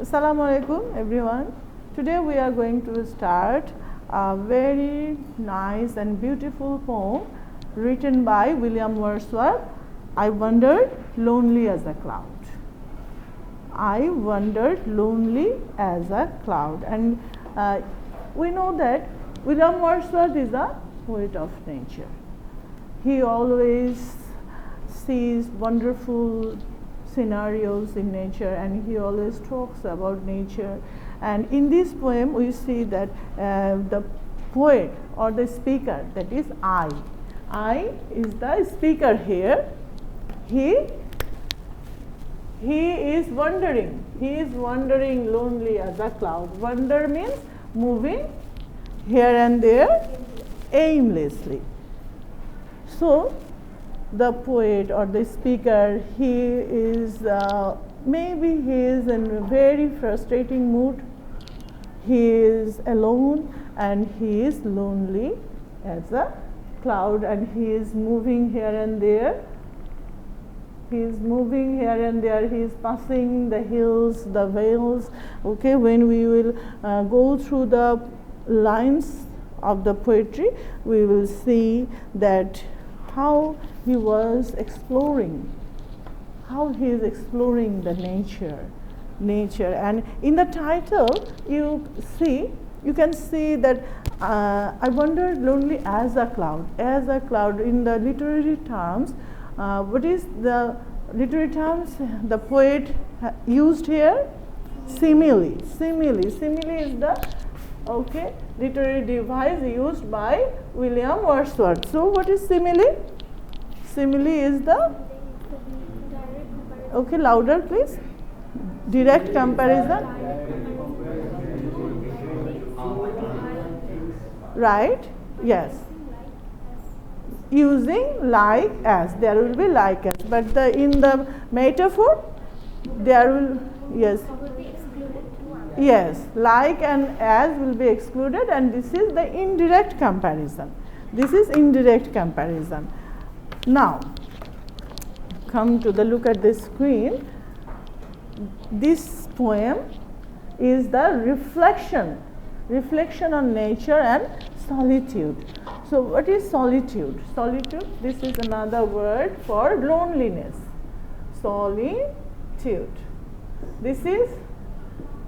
Assalamu alaikum everyone. Today we are going to start a very nice and beautiful poem written by William Wordsworth. I wandered lonely as a cloud. I wandered lonely as a cloud. And we know that William Wordsworth is a poet of nature. He always sees wonderful scenarios in nature, and he always talks about nature. And in this poem we see that the poet or the speaker, that is I is the speaker here. He is wandering. He is wandering lonely as a cloud. Wander means moving here and there aimlessly. So the poet or the speaker, he is maybe he is in a very frustrating mood. He is alone and he is lonely as a cloud, and he is moving here and there. He is moving here and there. He is passing the hills, the vales. Okay, when we will go through the lines of the poetry, we will see that how he was exploring, how he is exploring the nature. And in the title you can see that I wandered lonely as a cloud. As a cloud, in the literary terms, what is the literary terms the poet used here? Simile is the literary device used by William Wordsworth. So what is simile? Simile is the louder please. Direct comparison. Right? Yes. Using like as, there will be like as, but in the metaphor there will, yes, like and as will be excluded, and this is the indirect comparison. Now come to the look at the screen. This poem is the reflection on nature and solitude. So what is solitude? Solitude, this is another word for loneliness. Solitude. This is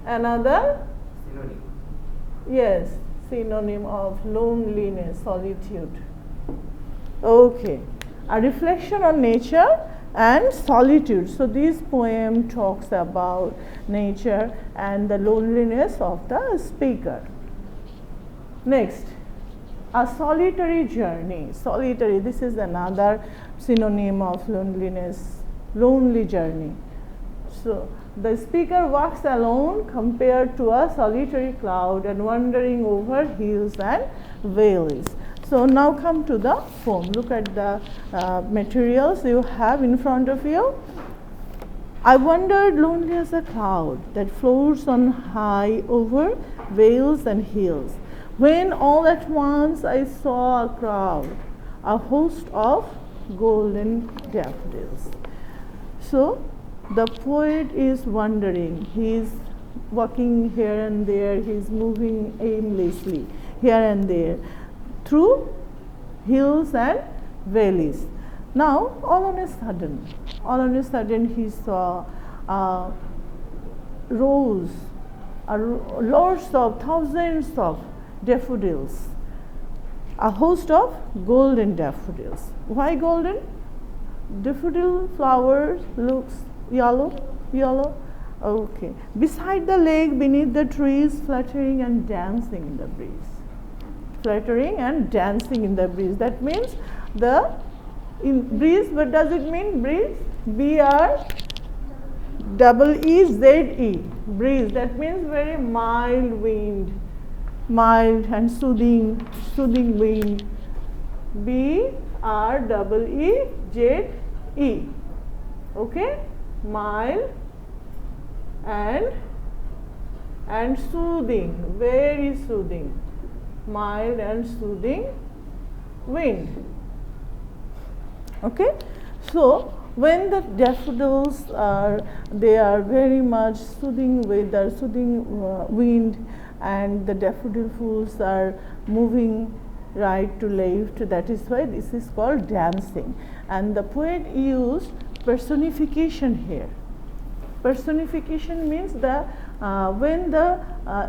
another synonym of loneliness, solitude. Okay, a reflection on nature and solitude. So this poem talks about nature and the loneliness of the speaker. Next, a solitary journey. Solitary, this is another synonym of loneliness, lonely journey. So the speaker walks alone compared to a solitary cloud and wandering over hills and valleys. So now come to the poem. Look at the materials you have in front of you. I wandered lonely as a cloud that floats on high over vales and hills, when all at once I saw a crowd, a host of golden daffodils. So the poet is wandering. He is walking here and there. He is moving aimlessly here and there through hills and valleys. Now, all on a sudden, he saw rows, lots of thousands of daffodils, a host of golden daffodils. Why golden? Daffodil flowers looks yellow. Okay. Beside the lake, beneath the trees, fluttering and dancing in the breeze. That means in breeze. What does it mean? Breeze. B-R-E-E-Z-E. Breeze. That means very mild wind, mild and soothing wind. B-R-E-E-Z-E. Okay, mild and soothing, very soothing. Mild and soothing wind. Okay, so when the daffodils are, they are very much soothing weather, soothing wind, and the daffodil fools are moving right to left, that is why this is called dancing. And the poet used personification here. Personification means the when the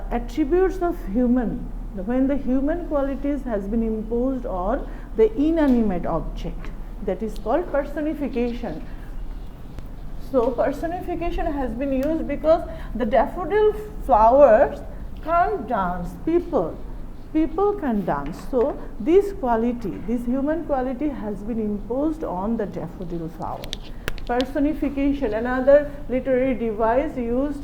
attributes of human, when the human qualities has been imposed on the inanimate object, that is called personification. So personification has been used because the daffodil flowers can't dance, people can dance. So this quality, this human quality has been imposed on the daffodil flower. Personification, another literary device used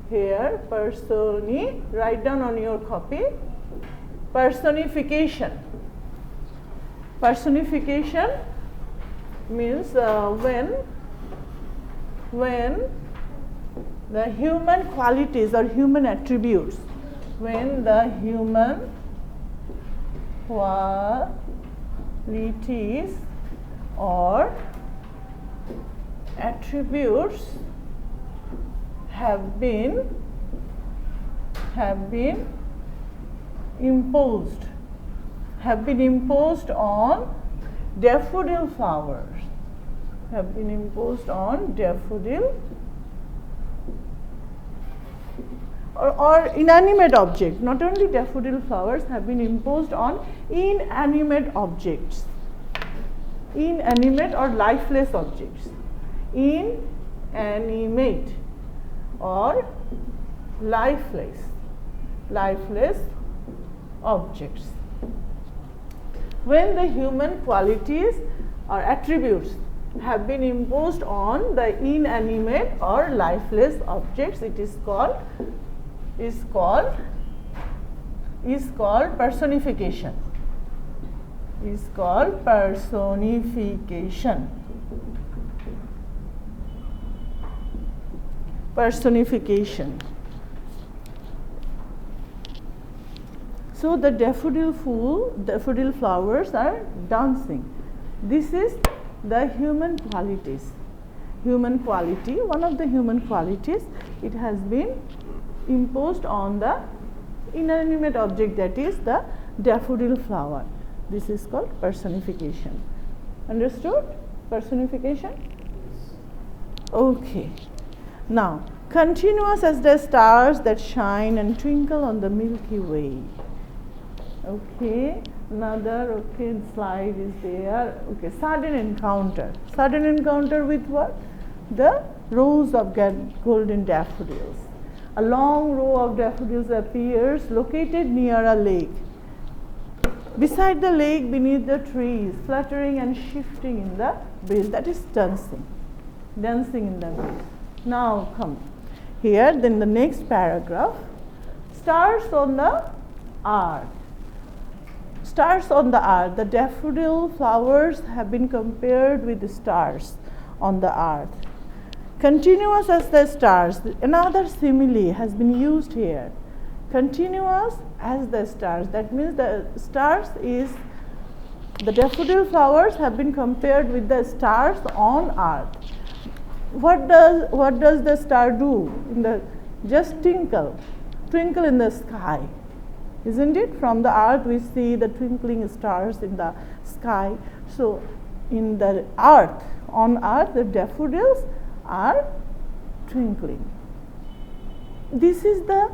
here, write down on your copy, personification. Personification means when the human qualities or human attributes, when the human qualities or attributes have been imposed on daffodil flowers, have been imposed on daffodil or inanimate object. Not only daffodil flowers, have been imposed on inanimate objects, inanimate or lifeless objects, inanimate or lifeless objects. When the human qualities or attributes have been imposed on the inanimate or lifeless objects, it is called personification. Is called personification. Personification. So the daffodil flowers are dancing. This is the human qualities. Human quality, one of the human qualities, it has been imposed on the inanimate object, that is the daffodil flower. This is called personification. Understood? Personification? Okay. Now, continuous as the stars that shine and twinkle on the Milky Way. Okay, another slide is there. Okay, sudden encounter. Sudden encounter with what? The rows of golden daffodils. A long row of daffodils appears located near a lake. Beside the lake, beneath the trees, fluttering and shifting in the breeze. That is dancing in the breeze. Now come here, then the next paragraph. Stars on the earth. Stars on the earth. The daffodil flowers have been compared with the stars on the earth. Continuous as the stars. Another simile has been used here. Continuous as the stars. That means the stars is, the daffodil flowers have been compared with the stars on earth. What does the star do? Just twinkle in the sky, isn't it? From the earth we see the twinkling stars in the sky. So in the earth, on earth, the daffodils are twinkling. This is the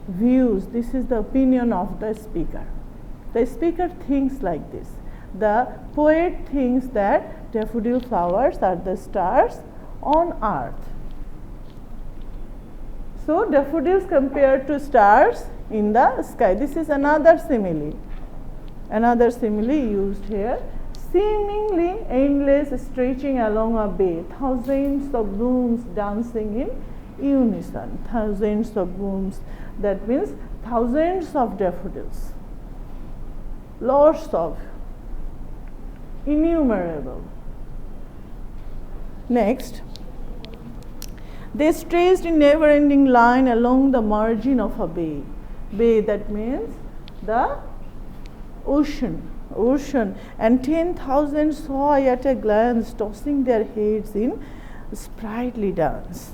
views, this is the opinion of the speaker. The speaker thinks like this. The poet thinks that daffodil flowers are the stars on earth. So daffodils compared to stars in the sky. This is another simile. Another simile used here. Seemingly endless, stretching along a bay, thousands of blooms dancing in unison. Thousands of blooms, that means thousands of daffodils. Lots of, innumerable. Next, they stretched in never-ending line along the margin of a bay. Bay, that means the ocean. ocean, and 10,000 saw at a glance, tossing their heads in sprightly dance.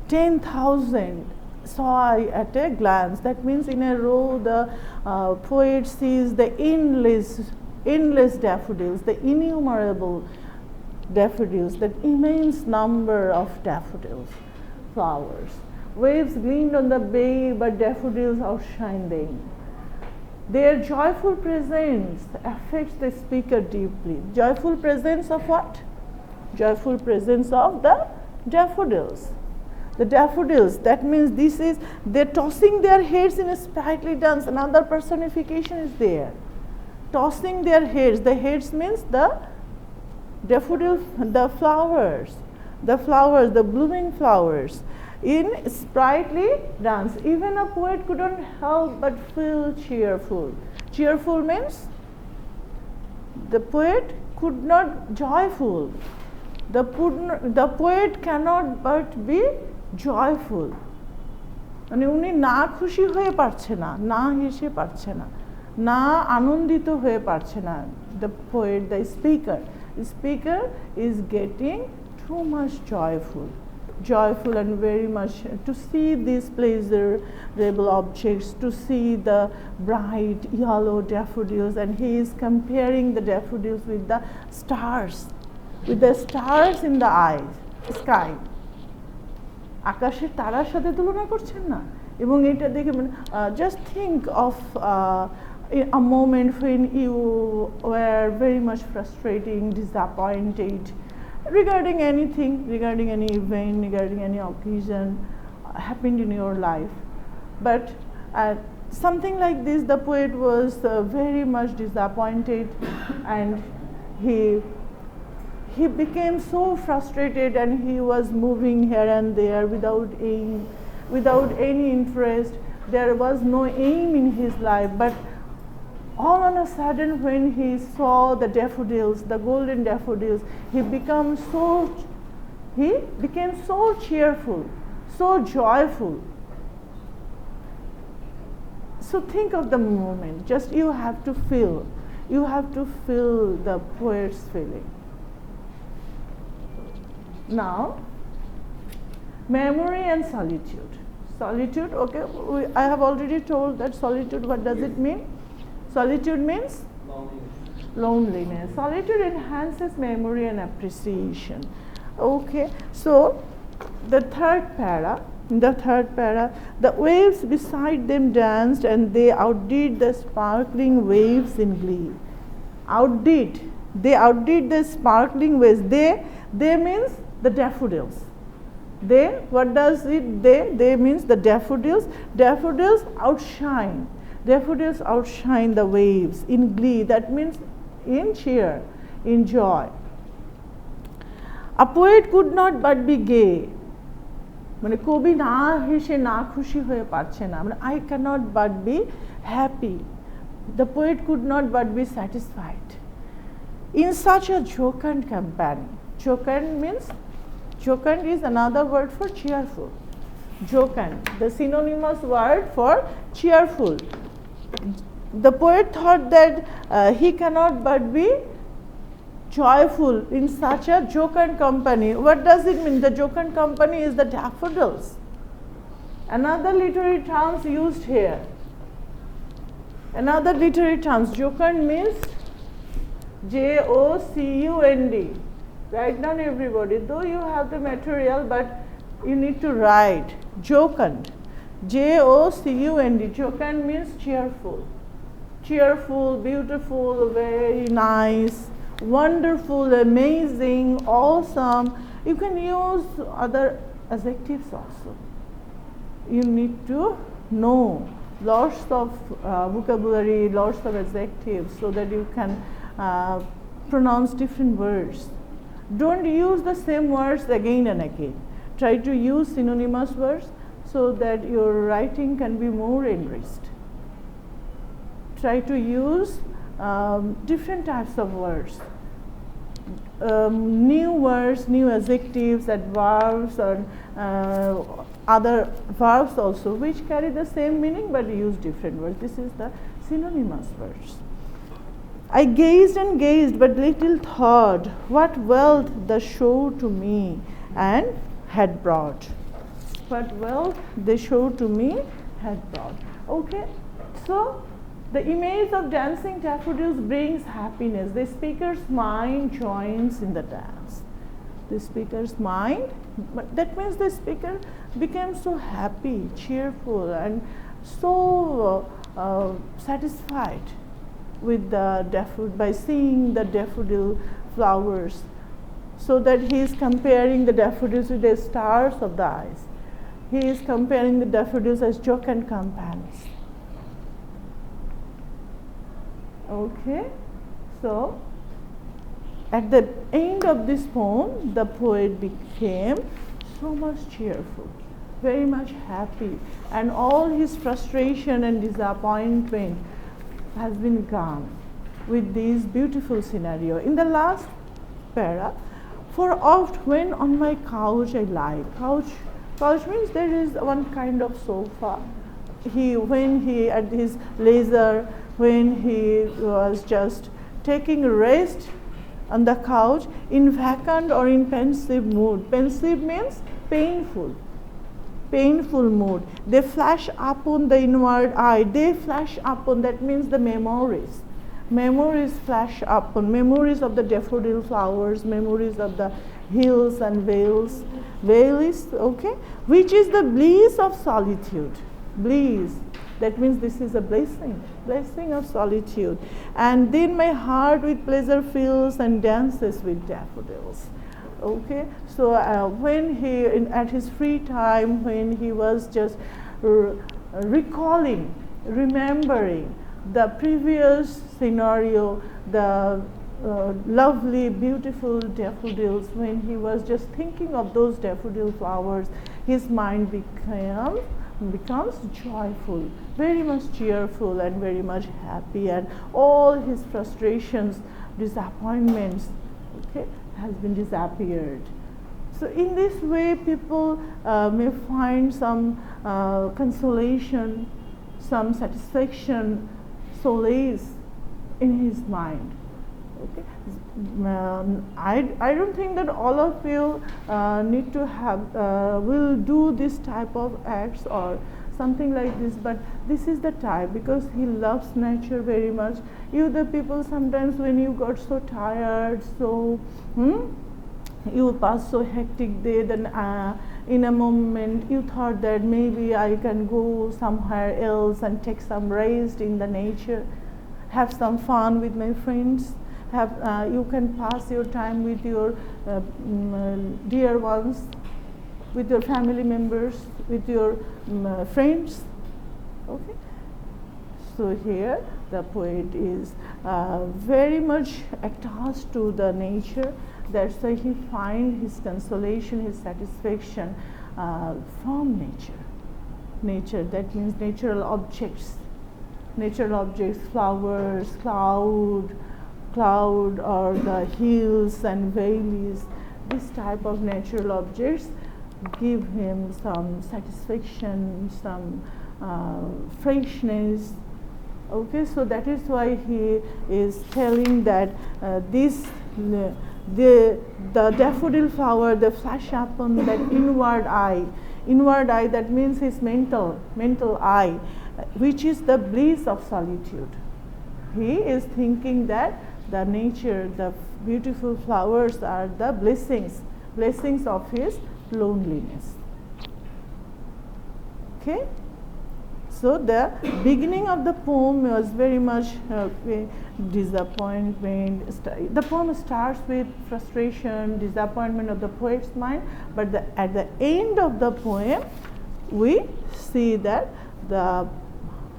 10,000 saw at a glance. That means in a row the poet sees the endless daffodils, the innumerable daffodils, that immense number of daffodils, flowers. Waves gleamed on the bay, but daffodils outshine them. Their joyful presence affects the speaker deeply. Joyful presence of what? Joyful presence of the daffodils. The daffodils, that means they're tossing their heads in a sprightly dance. Another personification is there. Tossing their heads. The heads means the daffodil, the flowers, the blooming flowers in sprightly dance. Even a poet couldn't help but feel cheerful. Cheerful means the poet could not joyful. The poet cannot but be joyful. মানে উনি না খুশি হয়ে পারছে না, না হেসে পারছে না, না আনন্দিত হয়ে পারছে না। The poet, the speaker is getting too much joyful and very much to see these pleasurable objects, to see the bright yellow daffodils, and he is comparing the daffodils with the stars in the sky. আকাশের তারার সাথে তুলনা করছেন না, এবং এটা দেখে just think of a moment when you were very much frustrating, disappointed regarding anything, regarding any event, regarding any occasion happened in your life. But something like this, the poet was very much disappointed, and he became so frustrated, and he was moving here and there without any interest. There was no aim in his life, but all on a sudden, when he saw the daffodils, the golden daffodils, he became so cheerful, so joyful. So think of the moment. Just you have to feel the poet's feeling. Now, memory and solitude. Solitude, okay, I have already told that solitude, what does it mean? Solitude means? Loneliness. Solitude enhances memory and appreciation. Okay, so the third para, the waves beside them danced, and they outdid the sparkling waves in glee. They outdid the sparkling waves. They means the daffodils. What does it? They means the daffodils. Daffodils outshine the waves in glee. That means in cheer, in joy. A poet could not but be gay. মানে কবি না হেসে না খুশি হয়ে পারছে না, মানে I cannot but be happy. The poet could not but be satisfied in such a jocund company. Jocund is another word for cheerful. Jocund, the synonymous word for cheerful. The poet thought that he cannot but be joyful in such a jocund company. What does it mean? The jocund company is the daffodils. Another literary terms used here. Jocund means J-O-C-U-N-D. Write down everybody. Though you have the material, but you need to write. Jocund. J-O-C-U-N-D. Jocund means cheerful, beautiful, very nice, wonderful, amazing, awesome. You can use other adjectives also. You need to know lots of vocabulary, lots of adjectives, so that you can pronounce different words. Don't use the same words again and again. Try to use synonymous words so that your writing can be more enriched. Try to use different types of words, new adjectives, adverbs, or other verbs also, which carry the same meaning but use different words. This is the synonymous words. I gazed and gazed, but little thought what wealth the show to me and had brought. What wealth they show to me had brought. Okay, so the image of dancing daffodils brings happiness. The speaker's mind joins in the dance. The speaker's mind, but that means the speaker became so happy, cheerful, and so satisfied with the daffodil, by seeing the daffodil flowers, so that he is comparing the daffodils with the stars of the eyes. He is comparing the daffodils as jocund companions. Okay, so at the end of this poem, the poet became so much cheerful, very much happy, and all his frustration and disappointment has been gone with this beautiful scenario. In the last para, for oft when on my couch I lie. Couch means there is one kind of sofa. When he at his leisure, when he was just taking rest on the couch in vacant or in pensive mood. Pensive means painful mood. They flash upon the inward eye. They flash upon, that means the memories. Memories flash upon, memories of the daffodil flowers, memories of the hills and vales. Vales, okay, which is the bliss of solitude. Bliss, that means this is a blessing of solitude. And then my heart with pleasure fills and dances with daffodils. Okay, so when he, at his free time, when he was just remembering the previous scenario, the lovely, beautiful daffodils, when he was just thinking of those daffodil flowers, his mind becomes joyful, very much cheerful, and very much happy, and all his frustrations, disappointments, okay, has been disappeared. So in this way, people may find some consolation, some satisfaction, solace in his mind. Okay, I don't think that all of you need to have will do this type of acts or something like this, but this is the type, because he loves nature very much. You the people, sometimes when you got so tired, so you pass so hectic day, then in a moment you thought that maybe I can go somewhere else and take some rest in the nature, have some fun with my friends. You can pass your time with your dear ones, with your family members, with your friends. Okay. So here the poet is very much attached to the nature. That's why he finds his consolation, his satisfaction from nature. Nature, that means natural objects. Natural objects, flowers, cloud or the hills and valleys. This type of natural objects give him some satisfaction, some freshness. Okay, so that is why he is telling that the daffodil flower, the flash upon that inward eye, that means his mental eye, which is the bliss of solitude. He is thinking that the nature, the beautiful flowers are the blessings of his loneliness. Okay, so the beginning of the poem was very much disappointment. The poem starts with frustration, disappointment of the poet's mind, but at the end of the poem, we see that the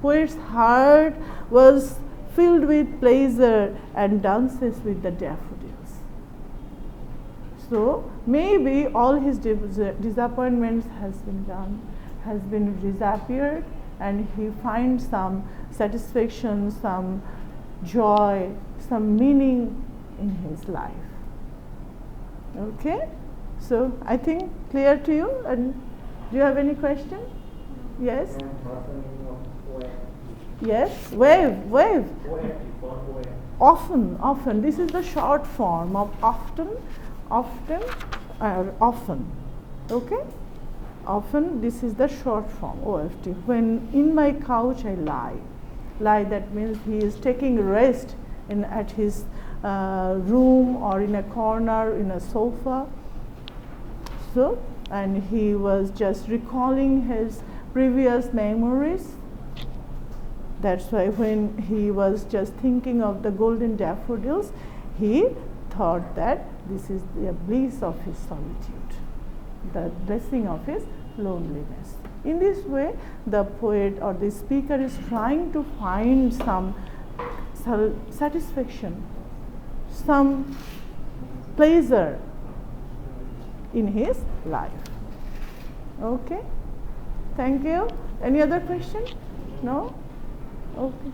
poet's heart was filled with pleasure and dances with the daffodils. So maybe all his disappointments has been disappeared, and he finds some satisfaction, some joy, some meaning in his life. Okay, so I think clear to you. And do you have any question? Yes. What's the meaning of poet? Yes, wave. OFT, for OFT. Often. This is the short form of often. Okay? Often, this is the short form, OFT. When in my couch I lie. Lie, that means he is taking rest at his room or in a corner, in a sofa. So, and he was just recalling his previous memories. That's why when he was just thinking of the golden daffodils, he thought that this is the bliss of his solitude, the blessing of his loneliness. In this way, the poet or the speaker is trying to find some satisfaction, some pleasure in his life. Okay? Thank you. Any other question? No? Okay.